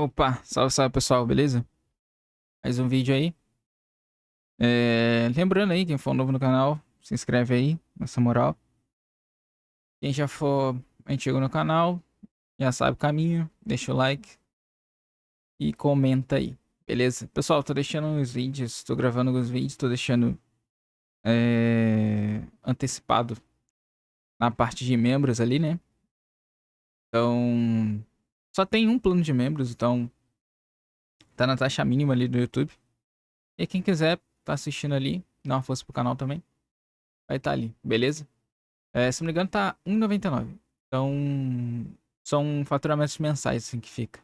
Opa, salve, salve pessoal, beleza? Mais um vídeo aí. Lembrando aí, quem for novo no canal, se inscreve aí, nessa moral. Quem já for antigo no canal, já sabe o caminho, deixa o like e comenta aí, beleza? Pessoal, tô deixando uns vídeos, tô gravando alguns vídeos, tô deixando antecipado na parte de membros ali, né? Então, só tem um plano de membros, então tá na taxa mínima ali do YouTube. E quem quiser tá assistindo ali, dá uma força pro canal também. Vai estar ali, beleza? Se não me engano, tá R$ 1,99. Então, são faturamentos mensais, assim, que fica.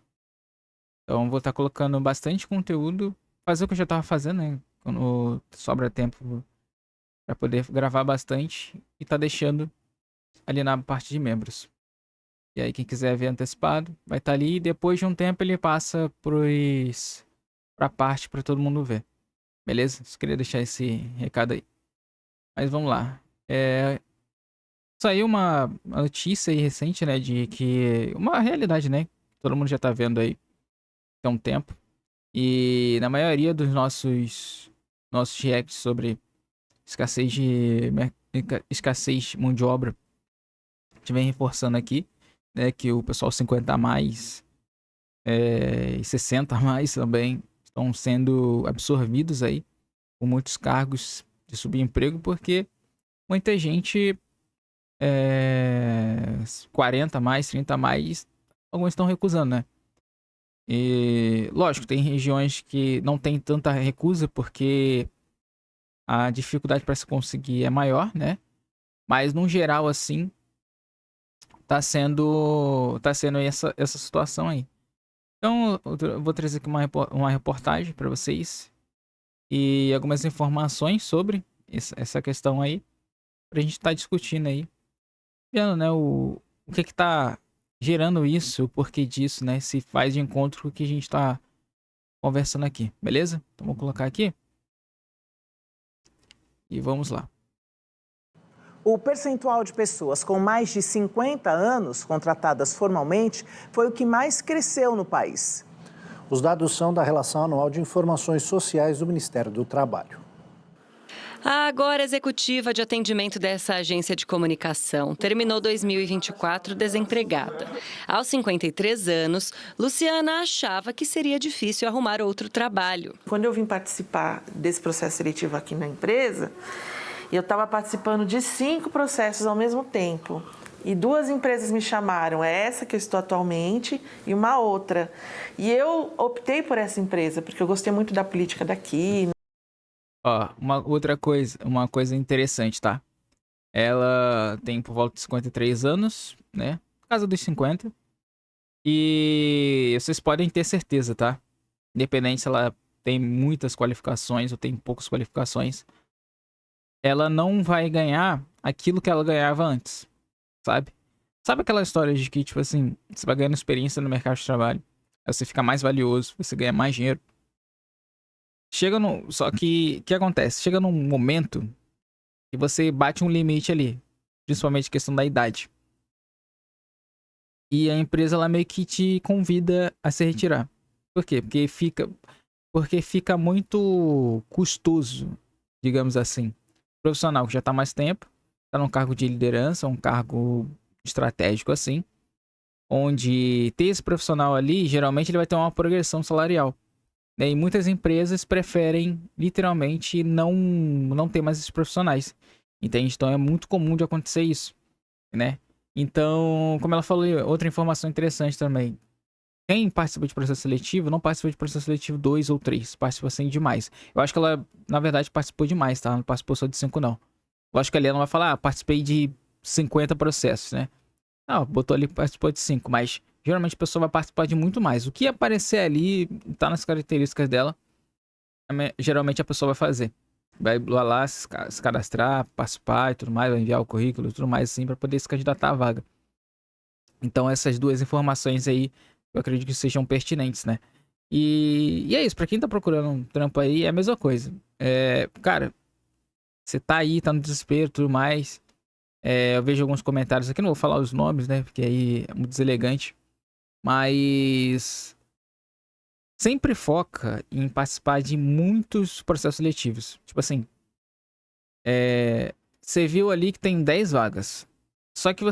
Então, vou estar colocando bastante conteúdo. Fazer o que eu já tava fazendo, né? Quando sobra tempo pra poder gravar bastante. E tá deixando ali na parte de membros. E aí, quem quiser ver antecipado, vai estar ali. E depois de um tempo, ele passa pra parte pra todo mundo ver. Beleza? Só queria deixar esse recado aí. Mas vamos lá. Saiu uma notícia aí recente, né, de que uma realidade, né, que todo mundo já tá vendo aí há um tempo. E na maioria dos nossos reacts sobre escassez de mão de obra, a gente vem reforçando aqui, né, que o pessoal 50 a mais e 60 a mais também estão sendo absorvidos aí com muitos cargos de subemprego, porque muita gente 40 a mais, 30 a mais, alguns estão recusando, né? E, lógico, tem regiões que não tem tanta recusa porque a dificuldade para se conseguir é maior, né? Mas, no geral, assim, tá sendo essa situação aí. Então, eu vou trazer aqui uma reportagem para vocês e algumas informações sobre essa questão aí, pra gente estar discutindo aí, vendo, né, o que que tá gerando isso, o porquê disso, né? Se faz de encontro com o que a gente tá conversando aqui, beleza? Então vou colocar aqui e vamos lá. O percentual de pessoas com mais de 50 anos contratadas formalmente foi o que mais cresceu no país. Os dados são da Relação Anual de Informações Sociais do Ministério do Trabalho. A agora executiva de atendimento dessa agência de comunicação terminou 2024 desempregada. Aos 53 anos, Luciana achava que seria difícil arrumar outro trabalho. Quando eu vim participar desse processo seletivo aqui na empresa, eu estava participando de 5 processos ao mesmo tempo. E 2 empresas me chamaram, essa que eu estou atualmente e uma outra. E eu optei por essa empresa, porque eu gostei muito da política daqui. Ó, uma coisa interessante, tá? Ela tem por volta de 53 anos, né? Casa dos 50. E vocês podem ter certeza, tá? Independente se ela tem muitas qualificações ou tem poucas qualificações, ela não vai ganhar aquilo que ela ganhava antes, sabe? Sabe aquela história de que, tipo assim, você vai ganhando experiência no mercado de trabalho, aí você fica mais valioso, você ganha mais dinheiro. Só que, o que acontece? Chega num momento que você bate um limite ali, principalmente questão da idade. E a empresa, ela meio que te convida a se retirar. Por quê? Porque fica muito custoso, digamos assim. Profissional que já tá mais tempo, tá num cargo de liderança, um cargo estratégico assim, onde ter esse profissional ali, geralmente ele vai ter uma progressão salarial, né? E muitas empresas preferem, literalmente, não ter mais esses profissionais. Entende? Então é muito comum de acontecer isso, né? Então, como ela falou, outra informação interessante também. Quem participa de processo seletivo não participa de processo seletivo 2 ou 3, participa assim de mais. Eu acho que ela, na verdade, participou de mais, tá? Ela não participou só de 5, não. Lógico que ali ela não vai falar, participei de 50 processos, né? Não, botou ali que participou de 5, mas geralmente a pessoa vai participar de muito mais. O que aparecer ali, tá nas características dela, geralmente a pessoa vai fazer. Vai lá se cadastrar, participar e tudo mais, vai enviar o currículo e tudo mais assim, pra poder se candidatar à vaga. Então essas duas informações aí, eu acredito que sejam pertinentes, né? E é isso, pra quem tá procurando um trampo aí, é a mesma coisa. Cara, você tá aí, tá no desespero e tudo mais. Eu vejo alguns comentários aqui, não vou falar os nomes, né? Porque aí é muito deselegante. Mas sempre foca em participar de muitos processos seletivos. Tipo assim, você viu ali que tem 10 vagas. Só que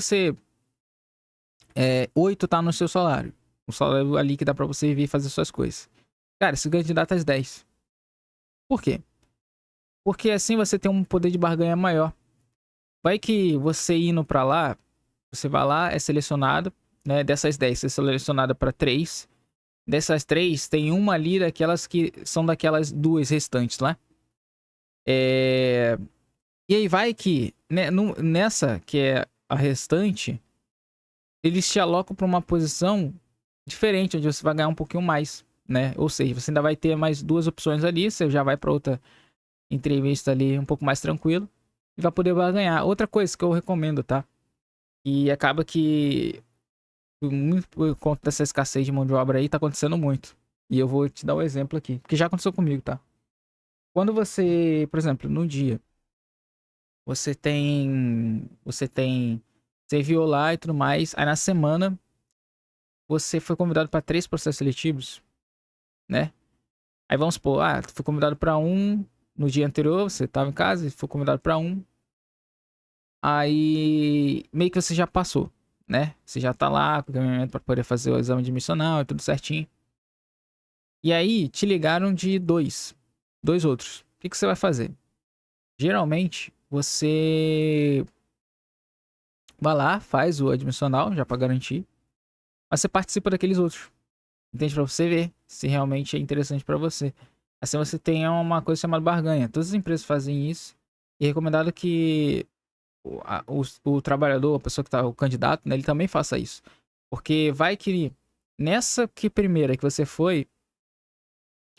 8 tá no seu salário. O salário ali que dá pra você vir fazer suas coisas. Cara, se candidata às 10. Por quê? Porque assim você tem um poder de barganha maior. Vai que você indo pra lá, você vai lá, é selecionado, né? Dessas 10, você é selecionado pra 3. Dessas 3, tem uma ali daquelas que são daquelas 2 restantes lá. E aí vai que, né, nessa que é a restante, eles te alocam pra uma posição diferente, onde você vai ganhar um pouquinho mais, né? Ou seja, você ainda vai ter mais 2 opções ali, você já vai pra outra entrevista ali um pouco mais tranquilo e vai poder barganhar. Outra coisa que eu recomendo, tá? E acaba que muito por conta dessa escassez de mão de obra aí, tá acontecendo muito. E eu vou te dar um exemplo aqui, porque já aconteceu comigo, tá? Quando você, por exemplo, no dia, você enviou lá e tudo mais, aí na semana você foi convidado para 3 processos seletivos, né? Aí vamos supor, tu foi convidado para um no dia anterior, você tava em casa e foi convidado para um. Aí meio que você já passou, né? Você já tá lá com o caminhamento para poder fazer o exame admissional e tudo certinho. E aí te ligaram de dois outros. O que você vai fazer? Geralmente você vai lá, faz o admissional, já para garantir, mas você participa daqueles outros. Entende? Pra você ver se realmente é interessante pra você. Assim você tem uma coisa chamada barganha. Todas as empresas fazem isso. E é recomendado que o trabalhador, a pessoa que tá, o candidato, né, ele também faça isso. Porque vai que nessa primeira que você foi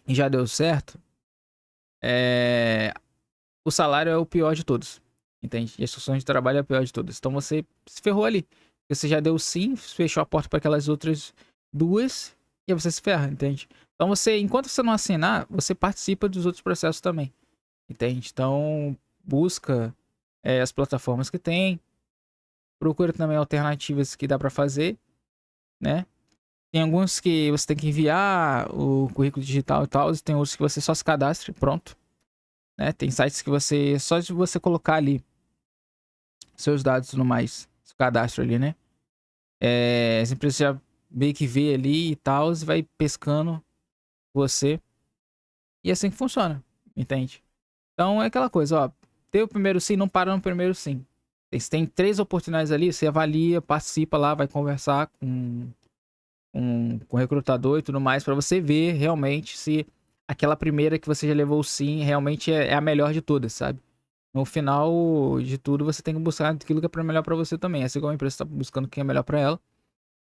e já deu certo, o salário é o pior de todos. Entende? E as situações de trabalho é a pior de todas. Então você se ferrou ali. Você já deu sim, fechou a porta para aquelas outras 2 e aí você se ferra, entende? Então você, enquanto você não assinar, você participa dos outros processos também. Entende? Então busca as plataformas que tem. Procura também alternativas que dá para fazer, né? Tem alguns que você tem que enviar o currículo digital e tal, e tem outros que você só se cadastra e pronto. Né? Tem sites que você, só de você colocar ali seus dados e tudo mais, seu cadastro ali, né? As empresas já meio que vê ali e tal, e vai pescando você. E é assim que funciona, entende? Então é aquela coisa, ó. Deu o primeiro sim, não para no primeiro sim. Se tem 3 oportunidades ali, você avalia, participa lá, vai conversar com o recrutador e tudo mais, pra você ver realmente se aquela primeira que você já levou o sim realmente é a melhor de todas, sabe? No final de tudo, você tem que buscar aquilo que é melhor pra você também. Assim como a empresa tá buscando o que é melhor pra ela,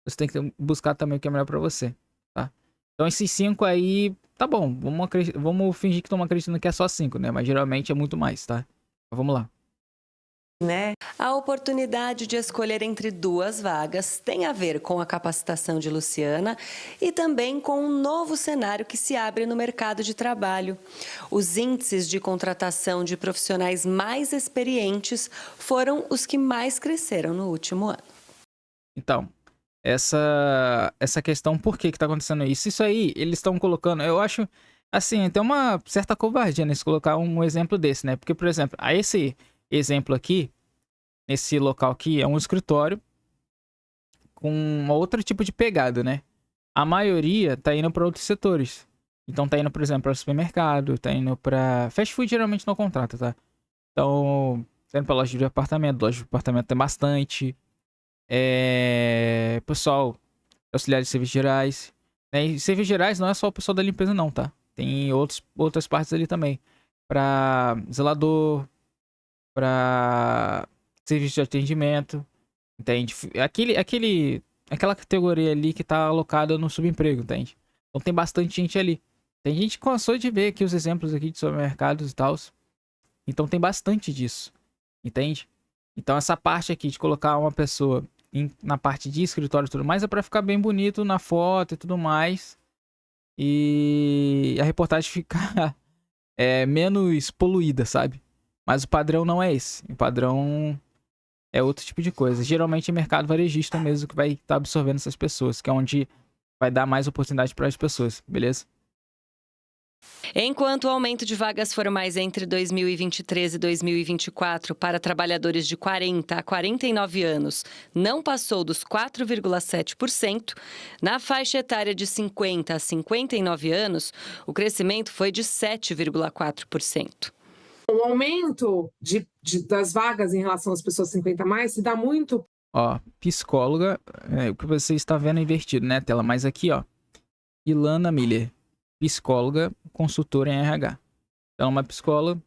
você tem que buscar também o que é melhor pra você, tá? Então esses 5 aí, tá bom. Vamos fingir que estamos acreditando que é só 5, né? Mas geralmente é muito mais, tá? Então, vamos lá. Né? A oportunidade de escolher entre 2 vagas tem a ver com a capacitação de Luciana e também com um novo cenário que se abre no mercado de trabalho. Os índices de contratação de profissionais mais experientes foram os que mais cresceram no último ano. Então, essa questão, por que tá acontecendo isso? Isso aí, eles estão colocando, eu acho, assim, tem uma certa covardia nesse colocar um exemplo desse, né? Porque, por exemplo, esse exemplo aqui, nesse local aqui, é um escritório com um outro tipo de pegada, né? A maioria tá indo para outros setores. Então tá indo, por exemplo, para supermercado, tá indo para fast food, geralmente não contrata, tá? Então, tá indo pra loja de departamento tem bastante. Pessoal, auxiliar de serviços gerais. Né? E serviços gerais não é só o pessoal da limpeza, não, tá? Tem outras partes ali também. Pra zelador, pra serviço de atendimento, entende? Aquela categoria ali que tá alocada no subemprego, entende? Então tem bastante gente ali. Tem gente que cansou de ver aqui os exemplos aqui de supermercados e tal. Então tem bastante disso, entende? Então essa parte aqui de colocar uma pessoa na parte de escritório e tudo mais é pra ficar bem bonito na foto e tudo mais. E a reportagem ficar menos poluída, sabe? Mas o padrão não é esse. O padrão é outro tipo de coisa. Geralmente é mercado varejista mesmo que vai estar absorvendo essas pessoas, que é onde vai dar mais oportunidade para as pessoas, beleza? Enquanto o aumento de vagas formais entre 2023 e 2024 para trabalhadores de 40 a 49 anos não passou dos 4,7%, na faixa etária de 50 a 59 anos, o crescimento foi de 7,4%. O aumento das vagas em relação às pessoas 50 a mais se dá muito... Ó, psicóloga, o que você está vendo invertido, né, tela? Mas aqui, ó, Ilana Miller, psicóloga, consultora em RH. Ela é uma psicóloga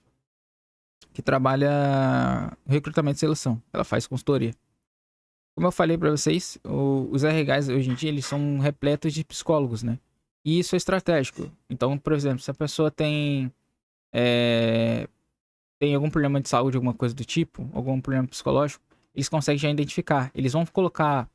que trabalha recrutamento e seleção. Ela faz consultoria. Como eu falei para vocês, os RHs hoje em dia, eles são repletos de psicólogos, né? E isso é estratégico. Então, por exemplo, se a pessoa tem algum problema de saúde, alguma coisa do tipo, algum problema psicológico, eles conseguem já identificar. Eles vão colocar,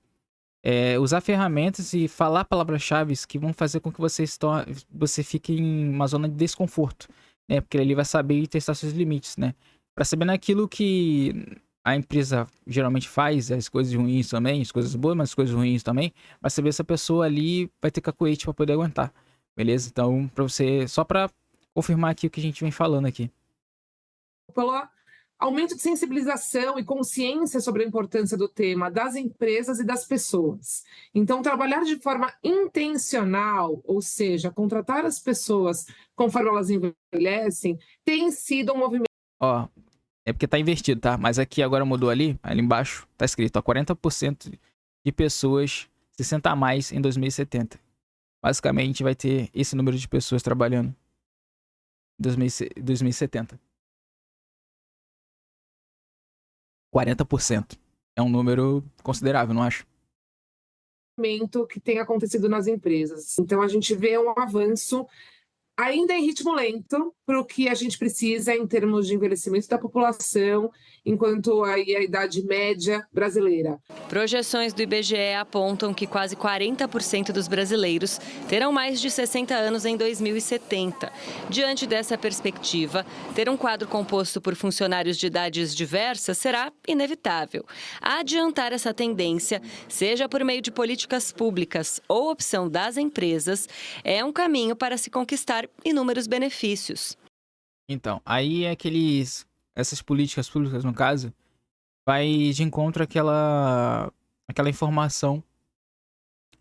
usar ferramentas e falar palavras-chave que vão fazer com que você fique em uma zona de desconforto, né? Porque ele vai saber testar seus limites, né? Para saber naquilo que a empresa geralmente faz, as coisas ruins também, as coisas boas, mas as coisas ruins também, vai saber se a pessoa ali vai ter cacuete para poder aguentar, beleza? Então, só para confirmar aqui o que a gente vem falando aqui. Pelo aumento de sensibilização e consciência sobre a importância do tema das empresas e das pessoas. Então, trabalhar de forma intencional, ou seja, contratar as pessoas conforme elas envelhecem, tem sido um movimento... Ó, é porque tá invertido, tá? Mas aqui agora mudou ali embaixo tá escrito, ó, 40% de pessoas 60 a mais em 2070. Basicamente vai ter esse número de pessoas trabalhando em 2070. 40%. É um número considerável, não acho? Que tem acontecido nas empresas. Então, a gente vê um avanço ainda em ritmo lento para o que a gente precisa em termos de envelhecimento da população, enquanto aí a idade média brasileira. Projeções do IBGE apontam que quase 40% dos brasileiros terão mais de 60 anos em 2070. Diante dessa perspectiva, ter um quadro composto por funcionários de idades diversas será inevitável. Adiantar essa tendência, seja por meio de políticas públicas ou opção das empresas, é um caminho para se conquistar inúmeros benefícios. Então, aí essas políticas públicas, no caso, vai de encontro àquela informação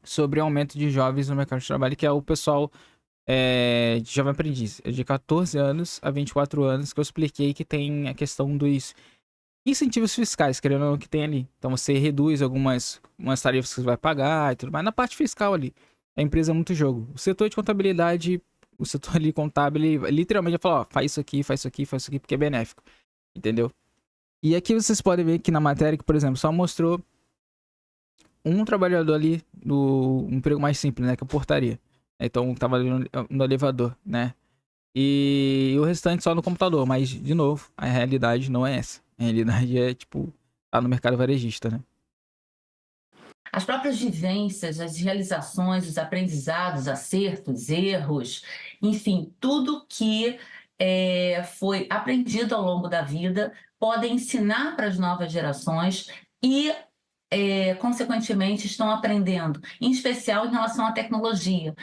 sobre o aumento de jovens no mercado de trabalho, que é o pessoal de jovem aprendiz, de 14 anos a 24 anos, que eu expliquei que tem a questão dos incentivos fiscais, querendo ou não, que tem ali. Então você reduz umas tarifas que você vai pagar e tudo mais. Na parte fiscal ali, a empresa é muito jogo. O setor de contabilidade, o setor ali contábil, ele literalmente vai falar, ó, faz isso aqui, faz isso aqui, faz isso aqui, porque é benéfico. Entendeu? E aqui vocês podem ver que na matéria que, por exemplo, só mostrou um trabalhador ali do emprego mais simples, né, que é a portaria. Então, tava ali no elevador, né? E o restante só no computador, mas, de novo, a realidade não é essa. A realidade é, tipo, tá no mercado varejista, né? As próprias vivências, as realizações, os aprendizados, acertos, erros, enfim, tudo que foi aprendido ao longo da vida podem ensinar para as novas gerações e, consequentemente, estão aprendendo, em especial em relação à tecnologia.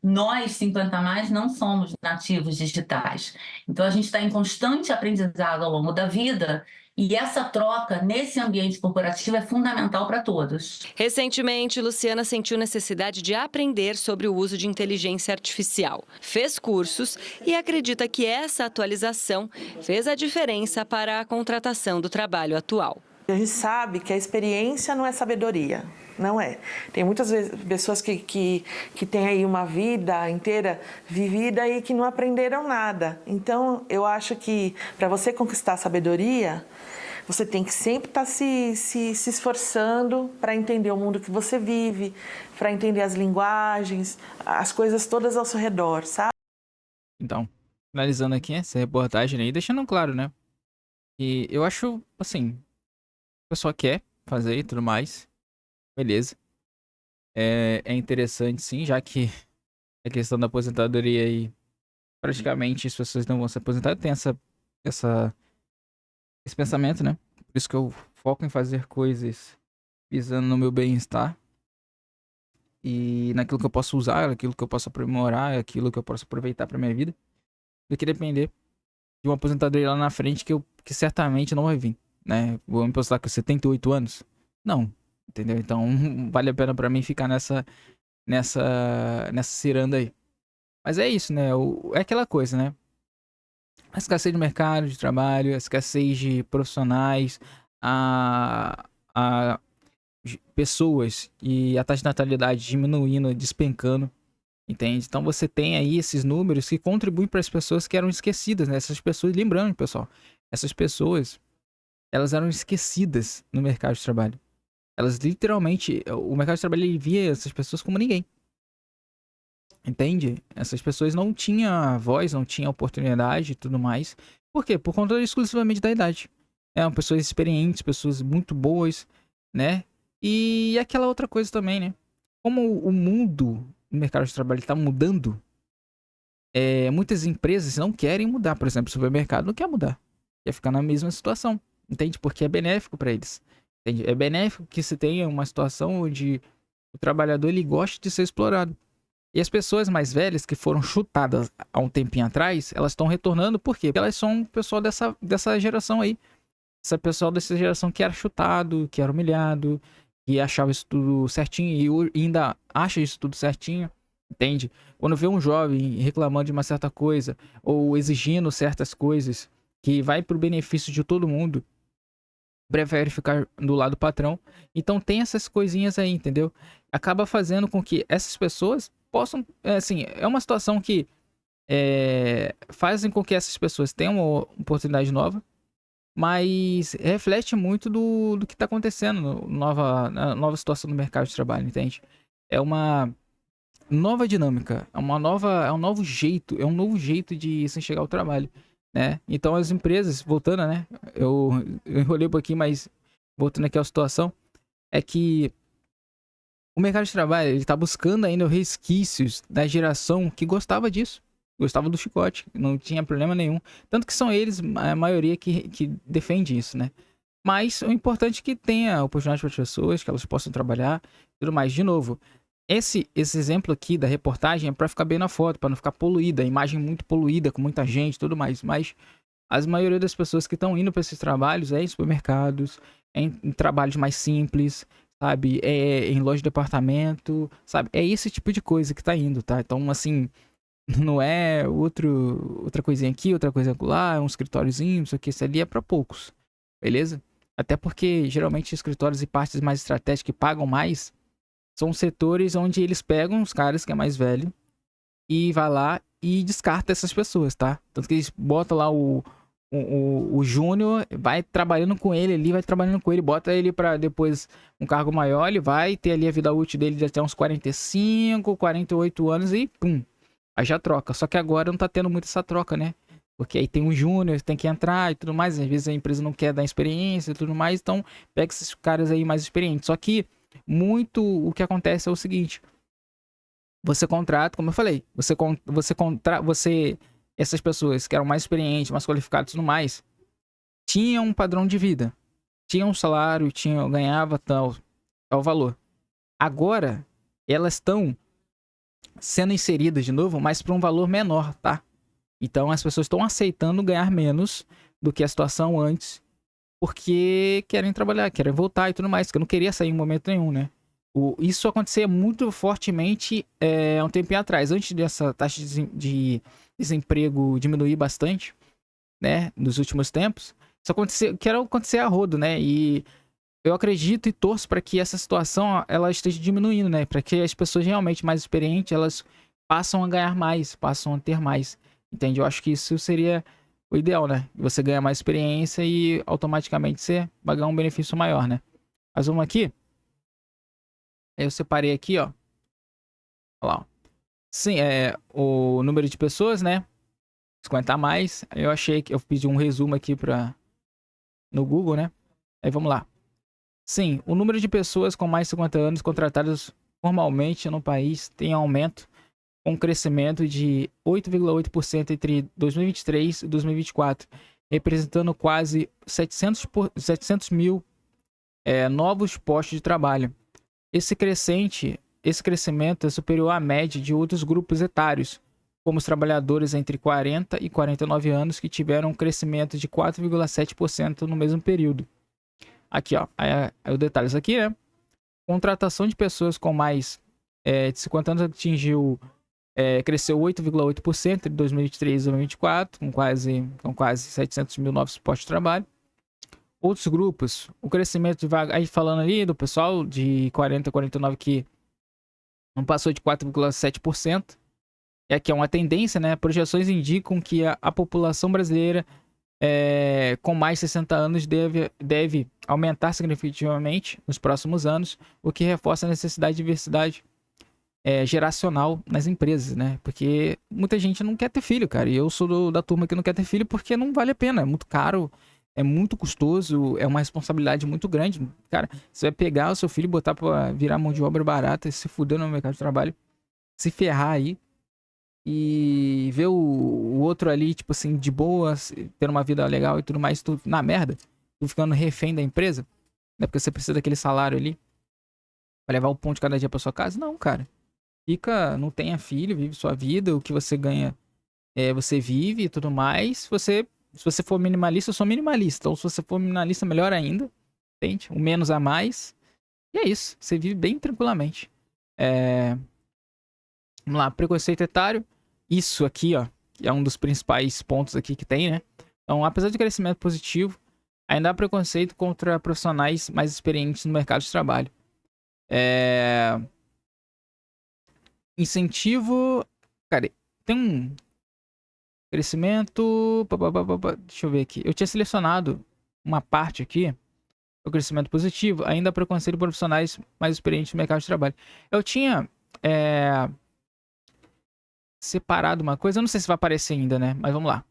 Nós, 50 a mais, não somos nativos digitais. Então, a gente está em constante aprendizado ao longo da vida. E essa troca nesse ambiente corporativo é fundamental para todos. Recentemente, Luciana sentiu necessidade de aprender sobre o uso de inteligência artificial. Fez cursos e acredita que essa atualização fez a diferença para a contratação do trabalho atual. A gente sabe que a experiência não é sabedoria, não é. Tem muitas pessoas que têm aí uma vida inteira vivida e que não aprenderam nada. Então, eu acho que para você conquistar a sabedoria, você tem que sempre estar se esforçando para entender o mundo que você vive, para entender as linguagens, as coisas todas ao seu redor, sabe? Então, finalizando aqui essa reportagem aí, deixando claro, né? E eu acho, assim, a pessoa quer fazer e tudo mais, beleza. É interessante, sim, já que a questão da aposentadoria aí, praticamente as pessoas não vão se aposentar, tem esse pensamento, né? Por isso que eu foco em fazer coisas visando no meu bem-estar. e naquilo que eu posso usar, naquilo que eu posso aprimorar, aquilo que eu posso aproveitar pra minha vida, do que depender de uma aposentadoria lá na frente que certamente não vai vir, né? Vou me aposentar com 78 anos? Não, entendeu? Então vale a pena pra mim ficar nessa ciranda aí. Mas é isso, né? É aquela coisa, né? A escassez de mercado de trabalho, a escassez de profissionais, a pessoas e a taxa de natalidade diminuindo, despencando, entende? Então você tem aí esses números que contribuem para as pessoas que eram esquecidas, né? Essas pessoas, lembrando, pessoal, essas pessoas, elas eram esquecidas no mercado de trabalho. Elas literalmente, o mercado de trabalho ele via essas pessoas como ninguém. Entende? Essas pessoas não tinham voz, não tinham oportunidade e tudo mais. Por quê? Por conta exclusivamente da idade. Eram pessoas experientes, pessoas muito boas, né? E aquela outra coisa também, né? Como o mundo no mercado de trabalho está mudando, muitas empresas não querem mudar. Por exemplo, o supermercado não quer mudar. Quer ficar na mesma situação. Entende? Porque é benéfico para eles. Entende? É benéfico que se tenha uma situação onde o trabalhador ele goste de ser explorado. E as pessoas mais velhas que foram chutadas há um tempinho atrás, elas estão retornando, por quê? Porque elas são o pessoal dessa geração aí. Esse pessoal dessa geração que era chutado, que era humilhado, que achava isso tudo certinho e ainda acha isso tudo certinho, entende? Quando vê um jovem reclamando de uma certa coisa ou exigindo certas coisas que vai pro benefício de todo mundo, prefere ficar do lado do patrão. Então tem essas coisinhas aí, entendeu? Acaba fazendo com que essas pessoas possam, assim, é uma situação que fazem com que essas pessoas tenham uma oportunidade nova, mas reflete muito do que está acontecendo na nova situação do mercado de trabalho, entende? É uma nova dinâmica, é um novo jeito de se enxergar ao trabalho, né? Então as empresas, voltando, né? Eu enrolei um pouquinho, mas voltando aqui à situação, é que o mercado de trabalho ele tá buscando ainda resquícios da geração que gostava disso. Gostava do chicote, não tinha problema nenhum. Tanto que são eles, a maioria, que defende isso, né? Mas o importante é que tenha oportunidade para as pessoas, que elas possam trabalhar e tudo mais. De novo, esse exemplo aqui da reportagem é para ficar bem na foto, para não ficar poluída, a imagem muito poluída, com muita gente e tudo mais. Mas a maioria das pessoas que estão indo para esses trabalhos é em supermercados, em trabalhos mais simples, sabe? Em loja de departamento, sabe? É esse tipo de coisa que tá indo, tá? Então, assim, não é outra coisinha aqui, outra coisa lá, um escritóriozinho, isso aqui, isso ali é pra poucos, beleza? Até porque, geralmente, escritórios e partes mais estratégicas que pagam mais são setores onde eles pegam os caras que é mais velho e vai lá e descarta essas pessoas, tá? Tanto que eles botam lá o júnior, vai trabalhando com ele ali, bota ele pra depois um cargo maior, ele vai ter ali a vida útil dele de até uns 45, 48 anos e pum, aí já troca. Só que agora não tá tendo muito essa troca, né? Porque aí tem um júnior, tem que entrar e tudo mais, às vezes a empresa não quer dar experiência e tudo mais, então pega esses caras aí mais experientes. Só que muito o que acontece é o seguinte, você contrata, como eu falei, essas pessoas que eram mais experientes, mais qualificadas e tudo mais, tinham um padrão de vida, tinham um salário, ganhava tal valor. Agora, elas estão sendo inseridas de novo, mas para um valor menor, tá? Então, as pessoas estão aceitando ganhar menos do que a situação antes, porque querem trabalhar, querem voltar e tudo mais, que eu não queria sair em momento nenhum, né? Isso acontecia muito fortemente há um tempinho atrás, antes dessa taxa de desemprego diminuir bastante, né, nos últimos tempos. Isso quer acontecer a rodo, né, e eu acredito e torço para que essa situação ela esteja diminuindo, né, para que as pessoas realmente mais experientes, elas passam a ganhar mais, passam a ter mais, entende? Eu acho que isso seria o ideal, né, você ganha mais experiência e automaticamente você vai ganhar um benefício maior, né. Mas vamos aqui. Eu separei aqui, ó. Olha lá, ó. Sim, o número de pessoas, né? 50 a mais. Eu achei que eu pedi um resumo aqui no Google, né? Aí vamos lá. Sim, o número de pessoas com mais de 50 anos contratadas formalmente no país tem aumento, com um crescimento de 8,8% entre 2023 e 2024, representando quase 700 mil novos postos de trabalho. Esse crescente esse crescimento é superior à média de outros grupos etários, como os trabalhadores entre 40 e 49 anos, que tiveram um crescimento de 4,7% no mesmo período. Aqui, ó, é o detalhe, isso aqui, né? Contratação de pessoas com mais de 50 anos cresceu 8,8% entre 2023 e 2024, com quase 700 mil novos postos de trabalho. Outros grupos, o crescimento de vaga, aí falando ali do pessoal de 40 a 49 que não passou de 4,7%. E aqui é uma tendência, né? Projeções indicam que a população brasileira com mais de 60 anos deve aumentar significativamente nos próximos anos, o que reforça a necessidade de diversidade geracional nas empresas, né? Porque muita gente não quer ter filho, cara. E eu sou da turma que não quer ter filho porque não vale a pena. É muito caro, é muito custoso, é uma responsabilidade muito grande. Cara, você vai pegar o seu filho e botar pra virar mão de obra barata e se fuder no mercado de trabalho, se ferrar aí. E ver o outro ali, tipo assim, de boa, tendo uma vida legal e tudo mais, tu na merda, tu ficando refém da empresa, né? Porque você precisa daquele salário ali pra levar o pão de cada dia pra sua casa. Não, cara. Não tenha filho, vive sua vida, o que você ganha, você vive e tudo mais. Se você for minimalista, eu sou minimalista. Então, se você for minimalista, melhor ainda. Entende? O menos a mais. E é isso. Você vive bem tranquilamente. Vamos lá, preconceito etário. Isso aqui, ó, é um dos principais pontos aqui que tem, né? Então, apesar de crescimento positivo, ainda há preconceito contra profissionais mais experientes no mercado de trabalho. Incentivo... Cara, tem um crescimento... Deixa eu ver aqui. Eu tinha selecionado uma parte aqui. O crescimento positivo. Ainda há preconceito por profissionais mais experientes no mercado de trabalho. Eu tinha... separado uma coisa, eu não sei se vai aparecer ainda, né? Mas vamos lá.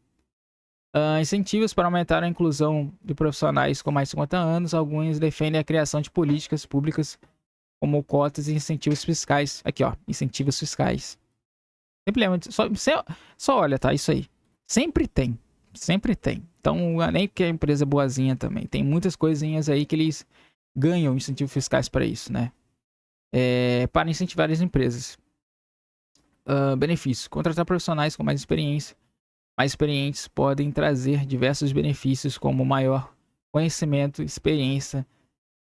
Incentivos para aumentar a inclusão de profissionais com mais de 50 anos. Alguns defendem a criação de políticas públicas como cotas e incentivos fiscais. Aqui, ó, incentivos fiscais. Sempre lembra, só olha, tá? Isso aí. Sempre tem. Sempre tem. Então, nem porque a empresa é boazinha também. Tem muitas coisinhas aí que eles ganham incentivos fiscais para isso, né? Para incentivar as empresas. Benefícios. Contratar profissionais com mais experiência. Mais experientes podem trazer diversos benefícios como maior conhecimento, experiência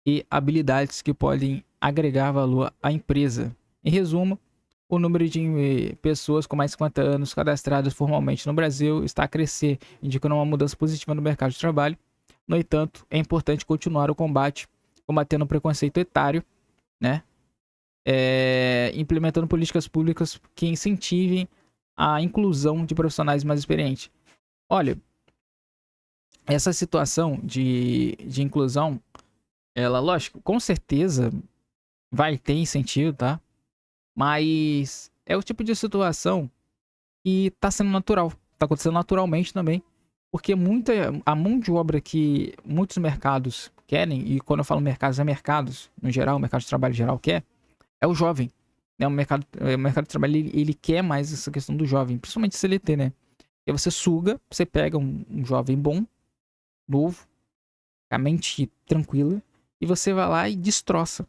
e habilidades que podem agregar valor à empresa. Em resumo, o número de pessoas com mais de 50 anos cadastradas formalmente no Brasil está a crescer, indicando uma mudança positiva no mercado de trabalho. No entanto, é importante continuar o combate, combatendo o preconceito etário, né? Implementando políticas públicas que incentivem a inclusão de profissionais mais experientes. Olha, essa situação de inclusão, ela, lógico, com certeza vai ter incentivo, tá? Mas é o tipo de situação que tá sendo natural, tá acontecendo naturalmente também, porque a mão de obra que muitos mercados querem, e quando eu falo mercados, é mercados no geral, o mercado de trabalho geral quer, é o jovem, né? O mercado de trabalho, ele quer mais essa questão do jovem, principalmente CLT, né? E aí você suga, você pega um jovem bom, novo, com a mente tranquila, e você vai lá e destroça.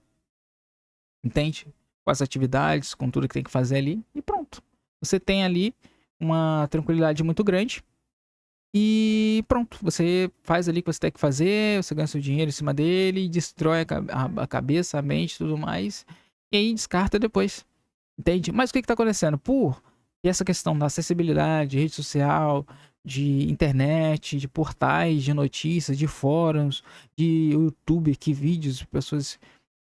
Entende? Com as atividades, com tudo que tem que fazer ali, e pronto. Você tem ali uma tranquilidade muito grande, e pronto. Você faz ali o que você tem que fazer, você ganha seu dinheiro em cima dele, destrói a cabeça, a mente e tudo mais, e aí descarta depois. Entende? Mas o que está acontecendo? Por essa questão da acessibilidade, de rede social, de internet, de portais de notícias, de fóruns, de YouTube, que vídeos de pessoas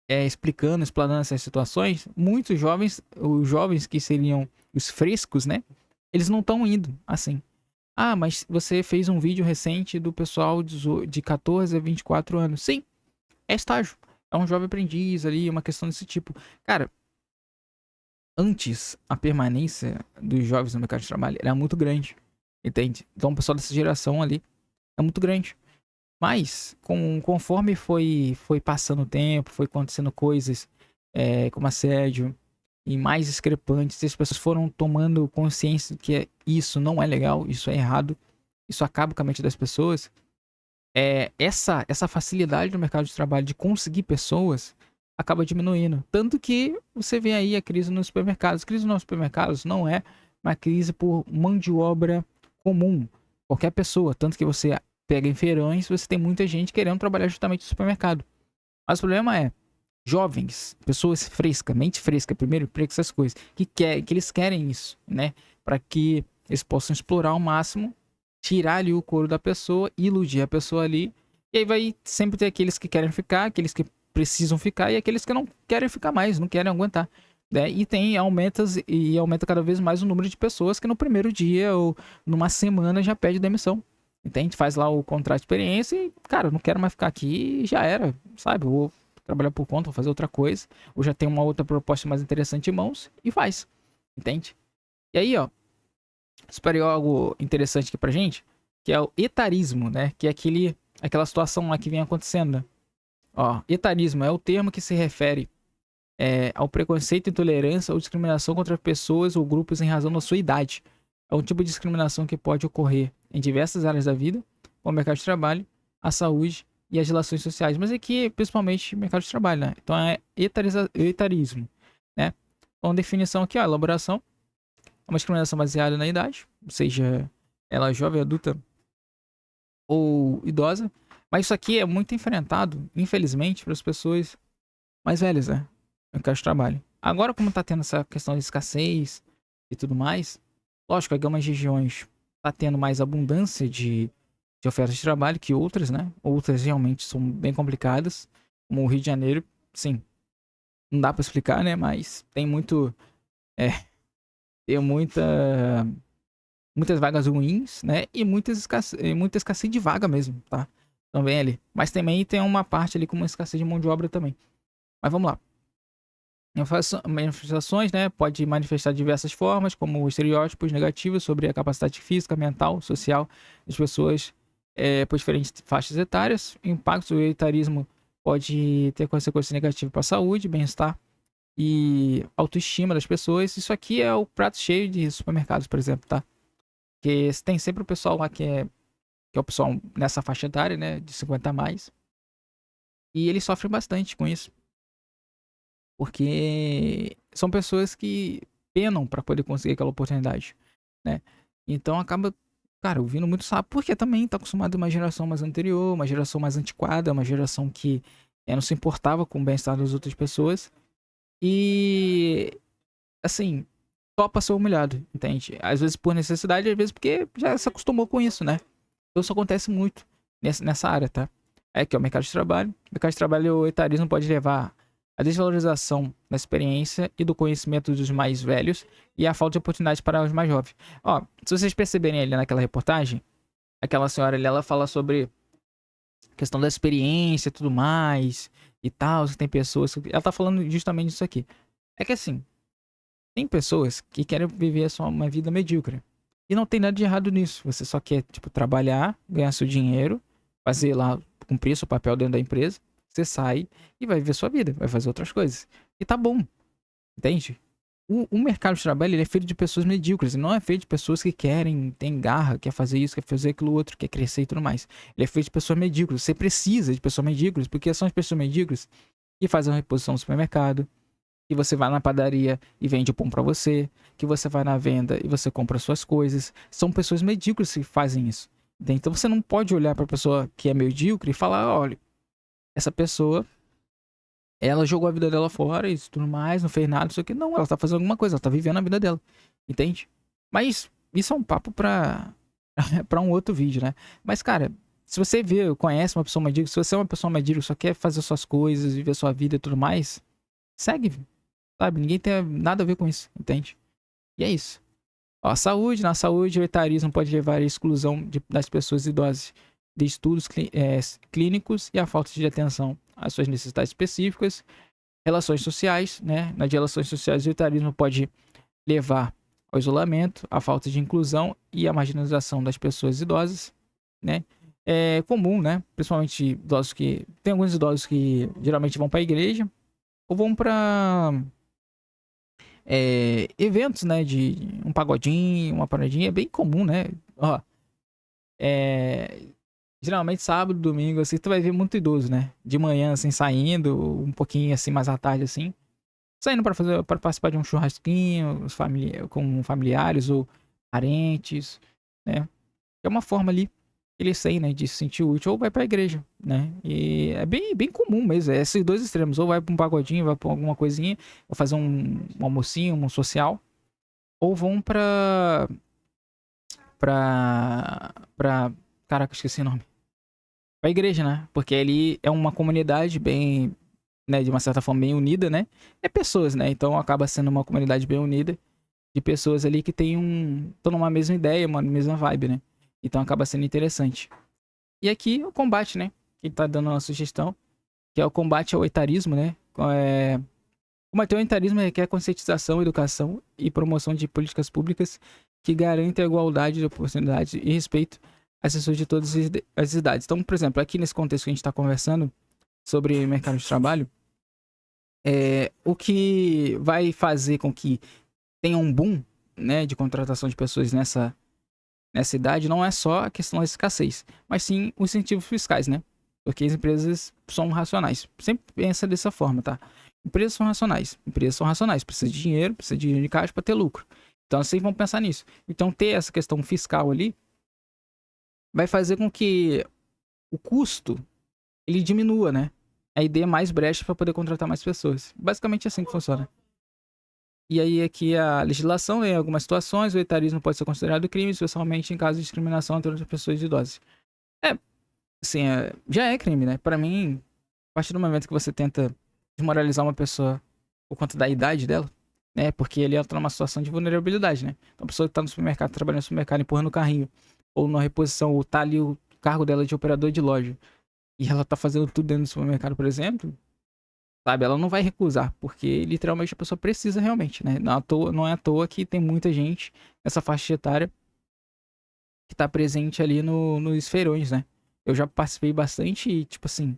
explicando, explanando essas situações, muitos jovens, os jovens que seriam os frescos, né? Eles não estão indo assim. Ah, mas você fez um vídeo recente do pessoal de 14 a 24 anos. Sim, é estágio. É um jovem aprendiz ali, uma questão desse tipo. Cara, antes a permanência dos jovens no mercado de trabalho era muito grande. Entende? Então o pessoal dessa geração ali é muito grande. Mas, conforme foi passando o tempo, foi acontecendo coisas como assédio e mais discrepantes, as pessoas foram tomando consciência de que isso não é legal, isso é errado, isso acaba com a mente das pessoas. Essa facilidade no mercado de trabalho de conseguir pessoas acaba diminuindo. Tanto que você vê aí a crise nos supermercados. A crise nos supermercados não é uma crise por mão de obra comum. Qualquer pessoa. Tanto que você pega em feirões, você tem muita gente querendo trabalhar justamente no supermercado. Mas o problema é, jovens, pessoas frescas, mente fresca, primeiro emprego, essas coisas, que eles querem isso, né? Para que eles possam explorar ao máximo, tirar ali o couro da pessoa, iludir a pessoa ali. E aí vai sempre ter aqueles que querem ficar, aqueles que precisam ficar e aqueles que não querem ficar mais, não querem aguentar. Né? E aumenta cada vez mais o número de pessoas que no primeiro dia ou numa semana já pede demissão. Entende? Faz lá o contrato de experiência e, cara, eu não quero mais ficar aqui e já era, sabe? Eu vou trabalhar por conta, vou fazer outra coisa. Ou já tem uma outra proposta mais interessante em mãos e faz. Entende? E aí, ó, superior algo interessante aqui pra gente, que é o etarismo, né? Que é aquela situação lá que vem acontecendo, né? Ó, etarismo é o termo que se refere ao preconceito, intolerância ou discriminação contra pessoas ou grupos em razão da sua idade. É um tipo de discriminação que pode ocorrer em diversas áreas da vida, como o mercado de trabalho, a saúde e as relações sociais. Mas aqui, principalmente, mercado de trabalho, né? Então é etarismo, né? Então, definição aqui, ó, elaboração. É uma discriminação baseada na idade, ou seja, ela é jovem, adulta ou idosa. Mas isso aqui é muito enfrentado, infelizmente, para as pessoas mais velhas, né? No mercado de trabalho. Agora, como tá tendo essa questão de escassez e tudo mais, lógico, algumas regiões tá tendo mais abundância de ofertas de trabalho que outras, né? Outras realmente são bem complicadas, como o Rio de Janeiro, sim. Não dá para explicar, né? Mas tem tem muitas vagas ruins, né? E muita escassez de vaga mesmo, tá? Também ali. Mas também tem uma parte ali com uma escassez de mão de obra também. Mas vamos lá. Manifestações, né? Pode manifestar de diversas formas, como estereótipos negativos sobre a capacidade física, mental, social das pessoas por diferentes faixas etárias. O impacto do etarismo pode ter consequências negativas para a saúde, bem-estar e autoestima das pessoas. Isso aqui é o prato cheio de supermercados, por exemplo, tá? Porque tem sempre o pessoal lá que é o pessoal nessa faixa etária, né? De 50 a mais. E eles sofrem bastante com isso. Porque são pessoas que penam para poder conseguir aquela oportunidade, né? Então acaba, cara, ouvindo muito sapo, porque também tá acostumado a uma geração mais anterior, uma geração mais antiquada, uma geração que não se importava com o bem-estar das outras pessoas. E, assim, topa ser humilhado, entende? Às vezes por necessidade, às vezes porque já se acostumou com isso, né? Então isso acontece muito nessa área, tá? Que é o mercado de trabalho. O mercado de trabalho, o etarismo pode levar a desvalorização da experiência e do conhecimento dos mais velhos e a falta de oportunidades para os mais jovens. Ó, se vocês perceberem ali naquela reportagem, aquela senhora ali, ela fala sobre a questão da experiência e tudo mais e tal, que tem pessoas... Ela tá falando justamente disso aqui. É que assim, tem pessoas que querem viver só uma vida medíocre. E não tem nada de errado nisso. Você só quer, tipo, trabalhar, ganhar seu dinheiro, fazer lá, cumprir seu papel dentro da empresa. Você sai e vai viver sua vida, vai fazer outras coisas. E tá bom, entende? O mercado de trabalho ele é feito de pessoas medíocres, ele não é feito de pessoas que querem, tem garra, quer fazer isso, quer fazer aquilo outro, quer crescer e tudo mais. Ele é feito de pessoas medíocres. Você precisa de pessoas medíocres, porque são as pessoas medíocres que fazem uma reposição no supermercado, que você vai na padaria e vende o pão pra você, que você vai na venda e você compra suas coisas. São pessoas medíocres que fazem isso. Então você não pode olhar pra pessoa que é medíocre e falar, olha, essa pessoa, ela jogou a vida dela fora e tudo mais, não fez nada, isso aqui. Não, ela tá fazendo alguma coisa, ela tá vivendo a vida dela. Entende? Mas isso é um papo pra um outro vídeo, né? Mas, cara, se você conhece uma pessoa medíocre, se você é uma pessoa medíocre, só quer fazer suas coisas, viver sua vida e tudo mais, segue, sabe? Ninguém tem nada a ver com isso, entende? E é isso. Ó, na saúde, o etarismo pode levar à exclusão das pessoas idosas de estudos clínicos e a falta de atenção às suas necessidades específicas. Relações sociais, né? Nas relações sociais, o etarismo pode levar ao isolamento, à falta de inclusão e à marginalização das pessoas idosas, né? É comum, né? Principalmente idosos que... Tem alguns idosos que geralmente vão para a igreja ou vão para eventos, né? De um pagodinho, uma paradinha. É bem comum, né? Ó, Geralmente sábado, domingo, assim, tu vai ver muito idoso, né? De manhã, assim, saindo, um pouquinho assim, mais à tarde, assim. Saindo para participar de um churrasquinho com familiares ou parentes, né? É uma forma ali que eles têm, né, de se sentir útil, ou vai pra igreja, né? E é bem comum mesmo, é esses dois extremos, ou vai pra um pagodinho, vai pra alguma coisinha, vai fazer um almocinho, um social, ou vão pra, caraca, esqueci o nome. Pra igreja, né? Porque ali é uma comunidade bem, né, de uma certa forma bem unida, né? É pessoas, né? Então acaba sendo uma comunidade bem unida de pessoas ali que estão numa mesma ideia, uma mesma vibe, né? Então acaba sendo interessante. E aqui o combate, né? Que tá dando uma sugestão, que é o combate ao etarismo, né? Combater o etarismo requer conscientização, educação e promoção de políticas públicas que garantem a igualdade de oportunidades e respeito às pessoas de todas as idades. Então, por exemplo, aqui nesse contexto que a gente está conversando sobre mercado de trabalho, o que vai fazer com que tenha um boom, né, de contratação de pessoas nessa idade não é só a questão da escassez, mas sim os incentivos fiscais, né? Porque as empresas são racionais. Sempre pensa dessa forma, tá? Empresas são racionais. Precisa de dinheiro de caixa para ter lucro. Então, vocês vão pensar nisso. Então, ter essa questão fiscal ali vai fazer com que o custo ele diminua, né? A ideia é mais brecha para poder contratar mais pessoas. Basicamente é assim que funciona. E aí aqui a legislação, em algumas situações, o etarismo pode ser considerado crime, especialmente em caso de discriminação entre as pessoas idosas. Assim, já é crime, né? Pra mim, a partir do momento que você tenta desmoralizar uma pessoa por conta da idade dela, né? Porque ele entra numa situação de vulnerabilidade, né? Então a pessoa que tá no supermercado, trabalhando no supermercado, empurrando o carrinho, ou na reposição, ou tá ali o cargo dela de operador de loja, e ela tá fazendo tudo dentro do supermercado, por exemplo, sabe? Ela não vai recusar, porque literalmente a pessoa precisa realmente, né? Não é à toa que tem muita gente nessa faixa etária que tá presente ali nos feirões, né? Eu já participei bastante e, tipo assim,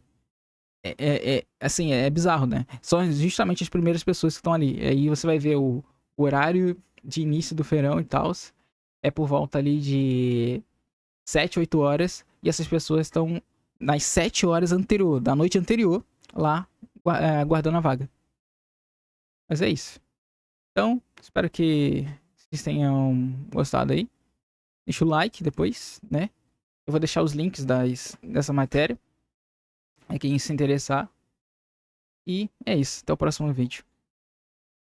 assim, é bizarro, né? São justamente as primeiras pessoas que estão ali. Aí você vai ver o horário de início do feirão e tal. É por volta ali de 7, 8 horas. E essas pessoas estão nas 7 horas da noite anterior, lá, aguardando a vaga. Mas é isso. Então, espero que vocês tenham gostado aí. Deixa o like depois, né? Eu vou deixar os links dessa matéria. É quem se interessar. E é isso. Até o próximo vídeo.